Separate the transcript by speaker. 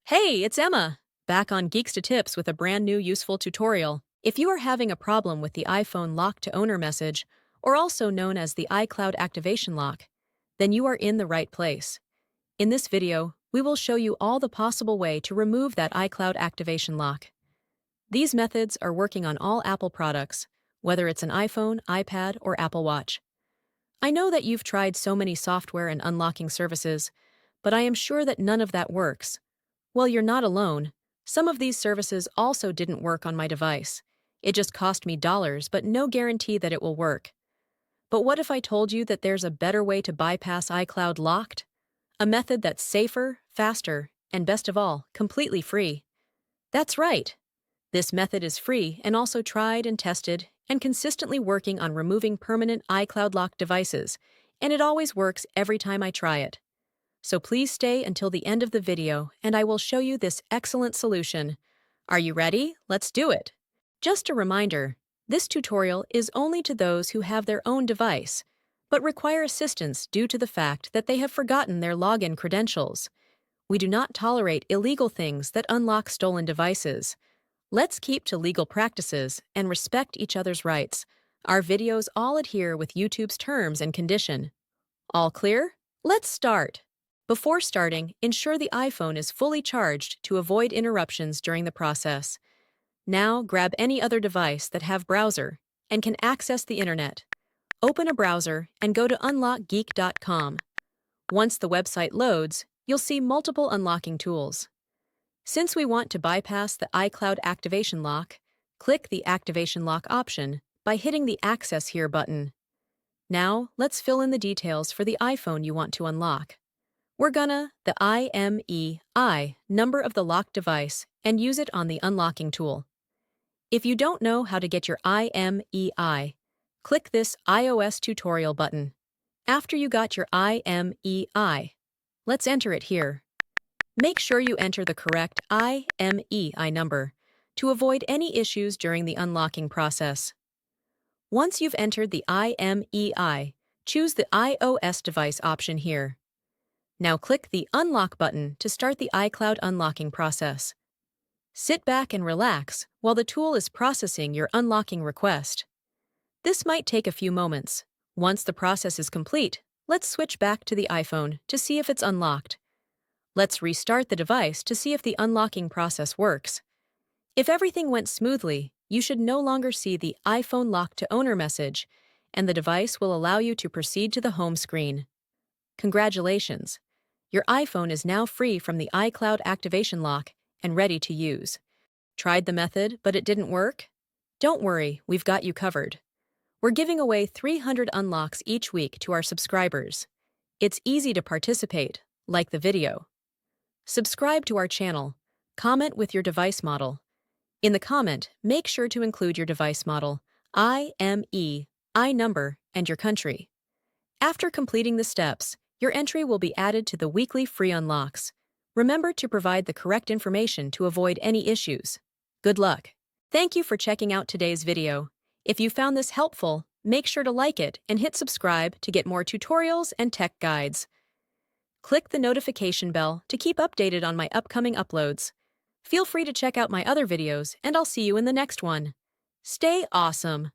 Speaker 1: Hey, it's Emma, back on Geeks to Tips with a brand new useful tutorial. If you are having a problem with the iPhone lock to owner message, or also known as the iCloud activation lock, then you are in the right place. In this video, we will show you all the possible way to remove that iCloud activation lock. These methods are working on all Apple products, whether it's an iPhone, iPad, or Apple Watch. I know that you've tried so many software and unlocking services, but I am sure that none of that works. Well, you're not alone. Some of these services also didn't work on my device. It just cost me dollars, but no guarantee that it will work. But what if I told you that there's a better way to bypass iCloud locked? A method that's safer, faster, and best of all, completely free. That's right. This method is free and also tried and tested and consistently working on removing permanent iCloud locked devices, and it always works every time I try it. So please stay until the end of the video and I will show you this excellent solution. Are you ready? Let's do it! Just a reminder, this tutorial is only to those who have their own device, but require assistance due to the fact that they have forgotten their login credentials. We do not tolerate illegal things that unlock stolen devices. Let's keep to legal practices and respect each other's rights. Our videos all adhere with YouTube's terms and condition. All clear? Let's start! Before starting, ensure the iPhone is fully charged to avoid interruptions during the process. Now, grab any other device that have browser and can access the internet. Open a browser and go to unlockgeek.com. Once the website loads, you'll see multiple unlocking tools. Since we want to bypass the iCloud activation lock, click the Activation Lock option by hitting the Access Here button. Now, let's fill in the details for the iPhone you want to unlock. We're gonna the IMEI number of the locked device and use it on the unlocking tool. If you don't know how to get your IMEI, click this iOS tutorial button. After you got your IMEI, let's enter it here. Make sure you enter the correct IMEI number to avoid any issues during the unlocking process. Once you've entered the IMEI, choose the iOS device option here. Now click the Unlock button to start the iCloud unlocking process. Sit back and relax while the tool is processing your unlocking request. This might take a few moments. Once the process is complete, let's switch back to the iPhone to see if it's unlocked. Let's restart the device to see if the unlocking process works. If everything went smoothly, you should no longer see the iPhone lock to owner message, and the device will allow you to proceed to the home screen. Congratulations! Your iPhone is now free from the iCloud activation lock and ready to use. Tried the method, but it didn't work? Don't worry, we've got you covered. We're giving away 300 unlocks each week to our subscribers. It's easy to participate, like the video. Subscribe to our channel. Comment with your device model. In the comment, make sure to include your device model, IMEI number, and your country. After completing the steps, your entry will be added to the weekly free unlocks. Remember to provide the correct information to avoid any issues. Good luck! Thank you for checking out today's video. If you found this helpful, make sure to like it and hit subscribe to get more tutorials and tech guides. Click the notification bell to keep updated on my upcoming uploads. Feel free to check out my other videos, and I'll see you in the next one. Stay awesome!